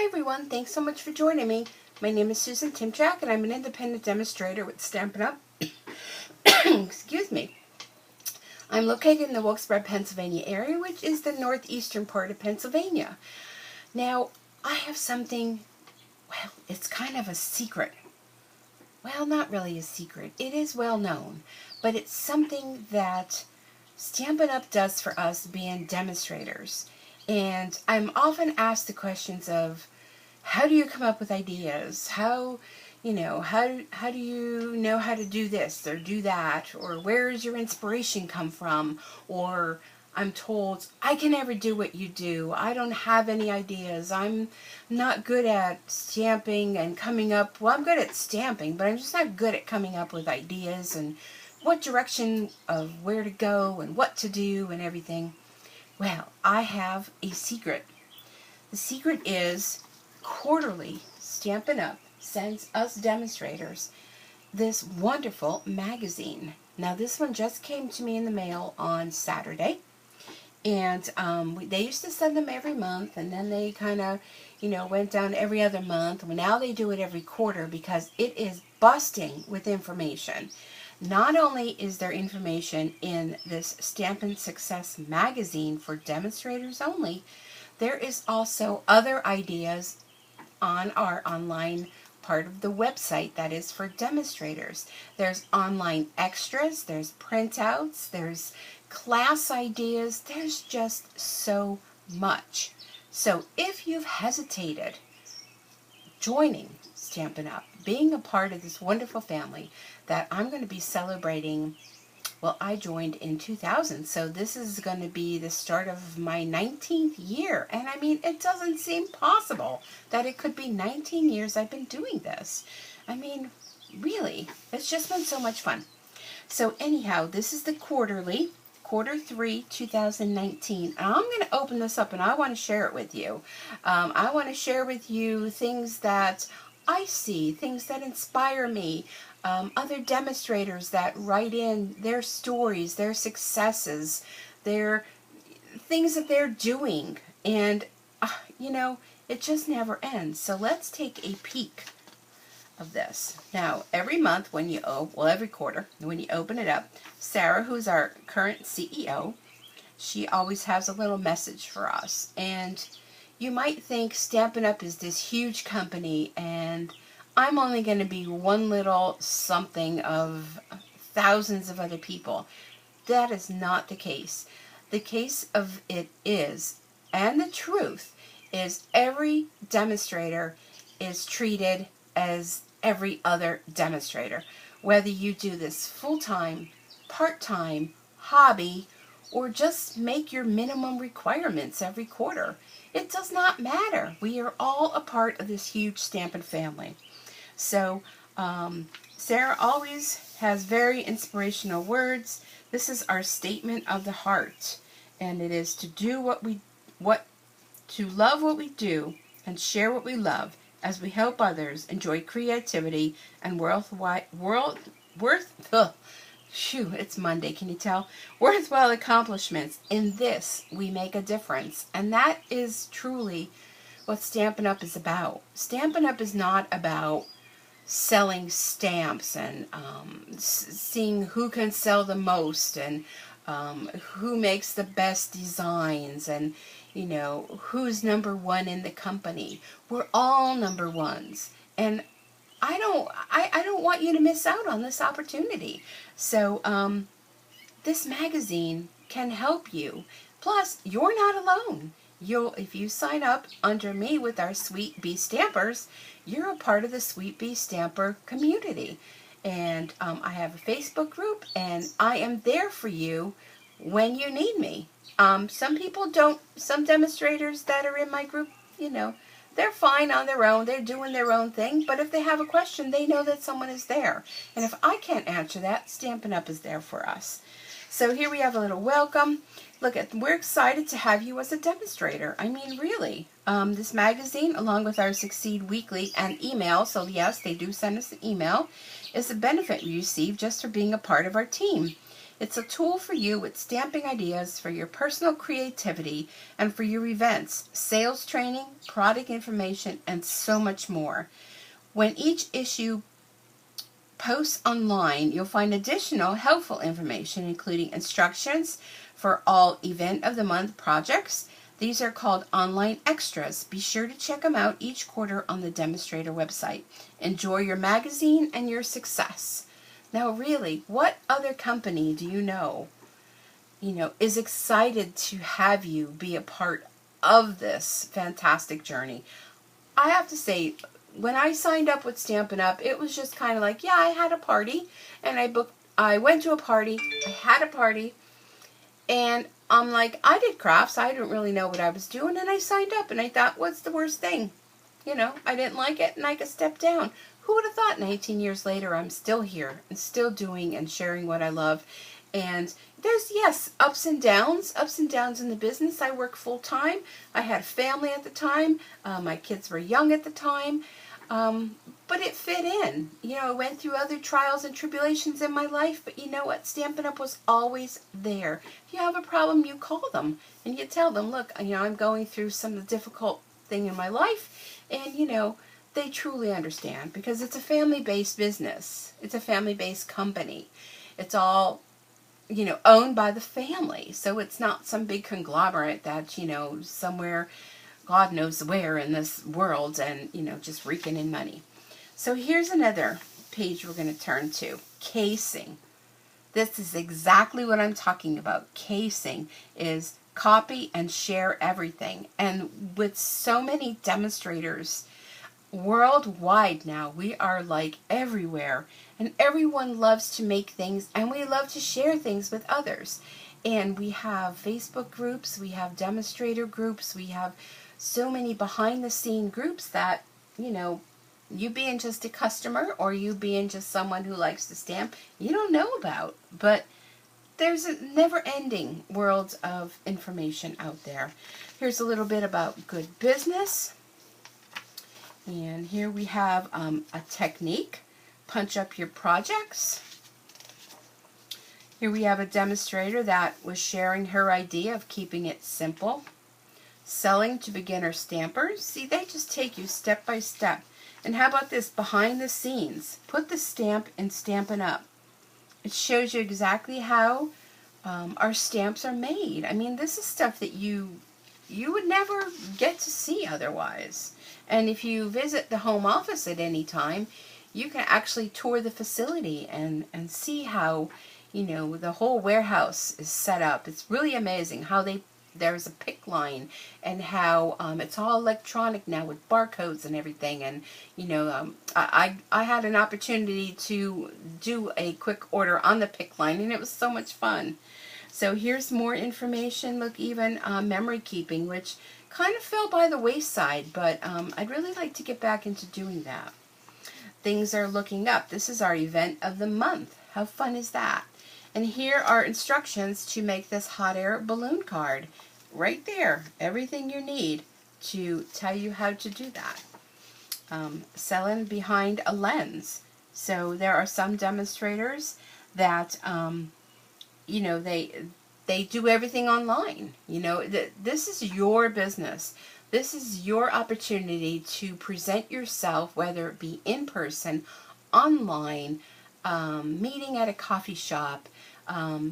Hi everyone, thanks so much for joining me. My name is Susan Timchack and I'm an independent demonstrator with Stampin Up. Excuse me. I'm located in the Wilkes-Barre, Pennsylvania area, which is the northeastern part of Pennsylvania. Now, I have something, well, it's kind of a secret. Well, not really a secret. It is well known, but it's something that Stampin' Up! Does for us being demonstrators. And I'm often asked the questions of, how do you come up with ideas? How do you know how to do this or do that? Or where does your inspiration come from? Or I'm told, I can never do what you do. I don't have any ideas. I'm not good at stamping and coming up. Well, I'm good at stamping, but I'm just not good at coming up with ideas and what direction of where to go and what to do and everything. Well, I have a secret. The secret is quarterly Stampin' Up! Sends us demonstrators this wonderful magazine. Now this one just came to me in the mail on Saturday, and they used to send them every month, and then they kind of went down every other month. Well, now they do it every quarter because it is busting with information. Not only is there information in this Stampin' Success magazine for demonstrators only, there is also other ideas on our online part of the website that is for demonstrators. There's online extras, there's printouts, there's class ideas, there's just so much. So if you've hesitated joining Stampin' Up, being a part of this wonderful family that I'm going to be celebrating, well, I joined in 2000, so this is going to be the start of my 19th year. And I mean, it doesn't seem possible that it could be 19 years I've been doing this. I mean, really, it's just been so much fun. So anyhow, this is the quarterly, quarter 3, 2019. And I'm going to open this up and I want to share it with you. I want to share with you things that I see, things that inspire me, other demonstrators that write in their stories, their successes, their things that they're doing, and it just never ends. So let's take a peek of this. Now, every month when you every quarter when you open it up, Sarah, who's our current CEO, she always has a little message for us. And you might think Stampin' Up! Is this huge company and I'm only going to be one little something of thousands of other people. That is not the case. The case of it is, and the truth is, every demonstrator is treated as every other demonstrator. Whether you do this full-time, part-time, hobby, or just make your minimum requirements every quarter. It does not matter. We are all a part of this huge Stampin' family. So, Sarah always has very inspirational words. This is our statement of the heart, and it is to do to love what we do and share what we love as we help others enjoy creativity and it's Monday, can you tell? Worthwhile accomplishments. In this, we make a difference, and that is truly what Stampin' Up! Is about. Stampin' Up! Is not about selling stamps and seeing who can sell the most and who makes the best designs and who's number one in the company. We're all number ones, and I don't want you to miss out on this opportunity. So this magazine can help you. Plus, you're not alone. If you sign up under me with our Sweet Bee Stampers, you're a part of the Sweet Bee Stamper community. And I have a Facebook group, and I am there for you when you need me. Some people don't, some demonstrators that are in my group, they're fine on their own. They're doing their own thing. But if they have a question, they know that someone is there. And if I can't answer that, Stampin' Up! Is there for us. So here we have a little welcome. We're excited to have you as a demonstrator. I mean, really. This magazine, along with our Succeed Weekly and email, so yes, they do send us an email, is a benefit we receive just for being a part of our team. It's a tool for you with stamping ideas for your personal creativity and for your events, sales training, product information, and so much more. When each issue posts online, you'll find additional helpful information, including instructions for all Event of the Month projects. These are called online extras. Be sure to check them out each quarter on the Demonstrator website. Enjoy your magazine and your success. Now really, what other company do you know, is excited to have you be a part of this fantastic journey? I have to say, when I signed up with Stampin' Up, it was just kind of like, yeah, I had a party, and I went to a party, I had a party, and I'm like, I did crafts, I didn't really know what I was doing, and I signed up, and I thought, what's the worst thing? I didn't like it, and I could step down. Who would have thought 19 years later I'm still here, and still doing and sharing what I love? And there's, yes, ups and downs in the business. I work full time. I had a family at the time. My kids were young at the time. But it fit in. I went through other trials and tribulations in my life, but you know what? Stampin' Up was always there. If you have a problem, you call them, and you tell them, look, I'm going through some difficult thing in my life, and, they truly understand, because it's a family-based business. It's a family-based company. It's all owned by the family. So it's not some big conglomerate that, somewhere, God knows where in this world, and, just raking in money. So here's another page we're going to turn to. Casing. This is exactly what I'm talking about. Casing is copy and share everything. And with so many demonstrators worldwide now, we are like everywhere, and everyone loves to make things, and we love to share things with others. And we have Facebook groups, we have demonstrator groups, we have so many behind the scene groups that, you being just a customer, or you being just someone who likes to stamp, you don't know about. But there's a never-ending world of information out there. Here's a little bit about good business. And here we have a technique. Punch up your projects. Here we have a demonstrator that was sharing her idea of keeping it simple. Selling to beginner stampers. See, they just take you step by step. And how about this, behind the scenes? Put the stamp in Stampin' Up. It shows you exactly how our stamps are made. I mean, this is stuff that you would never get to see otherwise. And if you visit the home office at any time, you can actually tour the facility and see how, the whole warehouse is set up. It's really amazing how there's a pick line, and how it's all electronic now with barcodes and everything. And, I had an opportunity to do a quick order on the pick line, and it was so much fun. So here's more information. Look, even memory keeping, which kind of fell by the wayside, but I'd really like to get back into doing that. Things are looking up. This is our event of the month. How fun is that? And here are instructions to make this hot air balloon card. Right there. Everything you need to tell you how to do that. Selling behind a lens. So there are some demonstrators that they do everything online. This is your business. This is your opportunity to present yourself, whether it be in person, online, meeting at a coffee shop,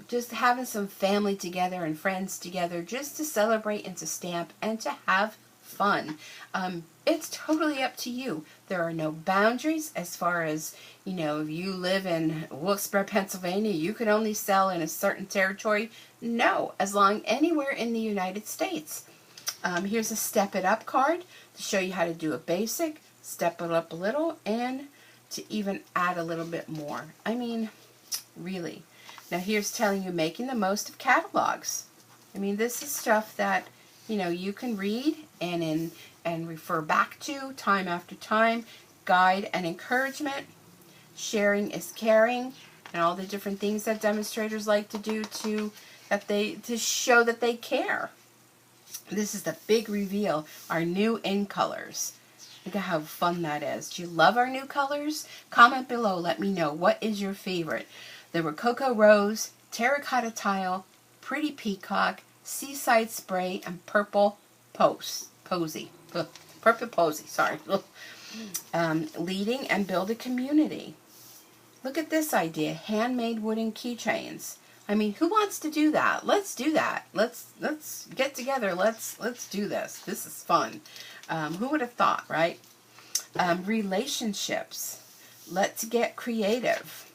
just having some family together and friends together, just to celebrate and to stamp and to have fun. It's totally up to you. There are no boundaries as far as, if you live in Wilkes-Barre, Pennsylvania, you can only sell in a certain territory. No, as long anywhere in the United States. Here's a Step It Up card to show you how to do a basic, step it up a little, and to even add a little bit more. I mean, really. Now here's telling you making the most of catalogs. I mean, this is stuff that, you can read and refer back to time after time. Guide and encouragement. Sharing is caring, and all the different things that demonstrators like to do to show that they care. This is the big reveal, our new in colors. Look at how fun that is. Do you love our new colors? Comment below, let me know, what is your favorite? There were Cocoa Rose, terracotta tile, pretty peacock, seaside spray, and purple posy. Purple posy, sorry. Leading and build a community. Look at this idea, handmade wooden keychains. I mean, who wants to do that? Let's do that. Let's get together. Let's do this. This is fun. Who would have thought, right? Relationships. Let's get creative.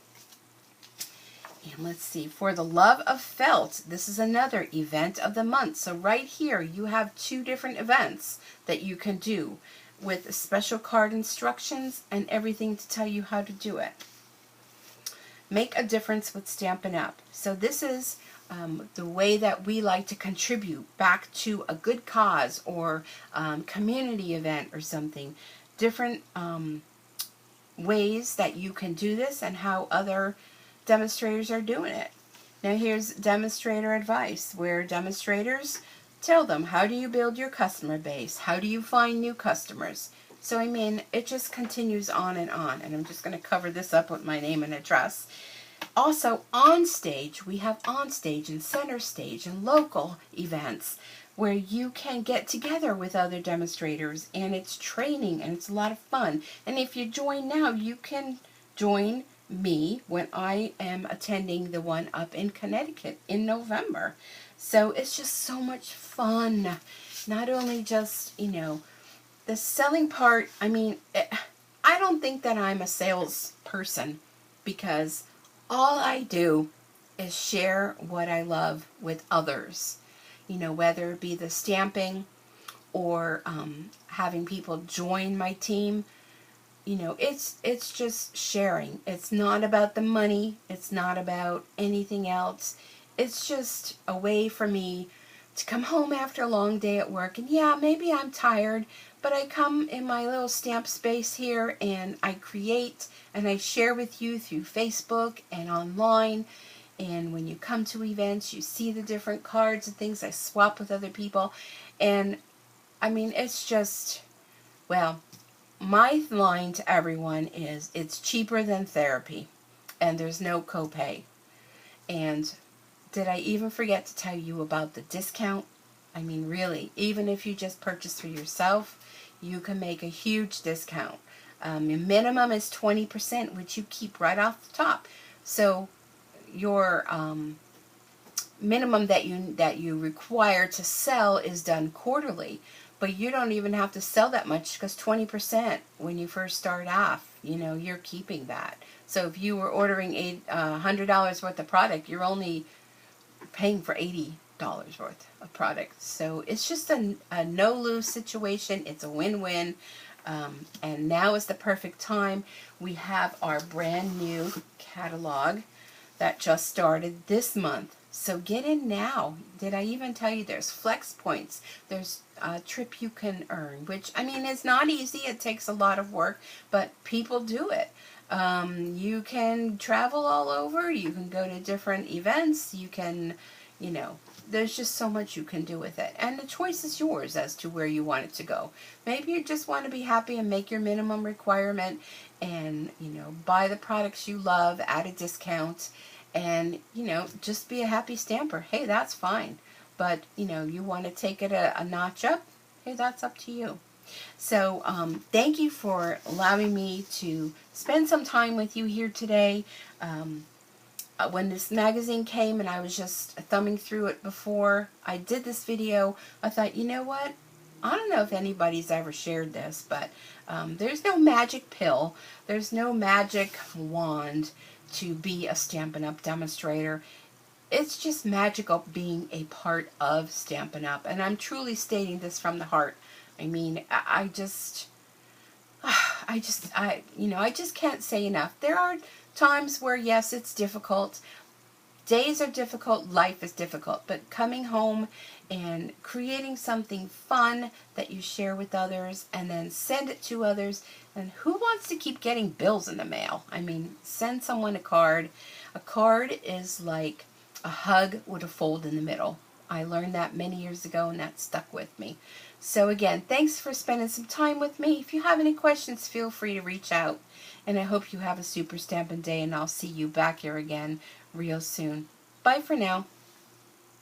And let's see, for the love of felt, this is another event of the month. So right here, you have 2 different events that you can do with special card instructions and everything to tell you how to do it. Make a difference with Stampin' Up. So this is the way that we like to contribute back to a good cause or community event or something. Different ways that you can do this and how other demonstrators are doing it. Now here's demonstrator advice, where demonstrators tell them, how do you build your customer base? How do you find new customers? So I mean, it just continues on, and I'm just going to cover this up with my name and address. Also, on stage, we have on stage and center stage and local events where you can get together with other demonstrators, and it's training and it's a lot of fun. And if you join now, you can join me when I am attending the one up in Connecticut in November. So it's just so much fun. Not only just, you know, the selling part. I mean, I don't think that I'm a salesperson, because all I do is share what I love with others. You know, whether it be the stamping or having people join my team. You know, it's just sharing. It's not about the money. It's not about anything else. It's just a way for me to come home after a long day at work. And yeah, maybe I'm tired, but I come in my little stamp space here and I create and I share with you through Facebook and online. And when you come to events, you see the different cards and things I swap with other people. And I mean, it's just, well, my line to everyone is, it's cheaper than therapy, and there's no copay. And did I even forget to tell you about the discount? I mean, really, even if you just purchase for yourself, you can make a huge discount. Your minimum is 20%, which you keep right off the top. So your minimum that you require to sell is done quarterly. But you don't even have to sell that much, because 20% when you first start off, you know, you're keeping that. So if you were ordering $100 worth of product, you're only paying for $80 worth of product. So it's just a no-lose situation. It's a win-win. And now is the perfect time. We have our brand new catalog that just started this month. So get in now. Did I even tell you there's flex points? There's a trip you can earn, which, I mean, it's not easy. It takes a lot of work, but people do it. You can travel all over. You can go to different events. You can, you know, there's just so much you can do with it. And the choice is yours as to where you want it to go. Maybe you just want to be happy and make your minimum requirement and, you know, buy the products you love at a discount. And, you know, just be a happy stamper. Hey, that's fine. But, you know, you want to take it a notch up? Hey, that's up to you. So, thank you for allowing me to spend some time with you here today. When this magazine came and I was just thumbing through it before I did this video, I thought, you know what? I don't know if anybody's ever shared this, but there's no magic pill. There's no magic wand to be a Stampin' Up! Demonstrator. It's just magical being a part of Stampin' Up! And I'm truly stating this from the heart. I mean, I just can't say enough. There are times where, yes, it's difficult. Days are difficult, life is difficult, but coming home and creating something fun that you share with others and then send it to others. And who wants to keep getting bills in the mail? I mean, send someone a card. A card is like a hug with a fold in the middle. I learned that many years ago, and that stuck with me. So again, thanks for spending some time with me. If you have any questions, feel free to reach out. And I hope you have a super Stampin' Day, and I'll see you back here again real soon. Bye for now.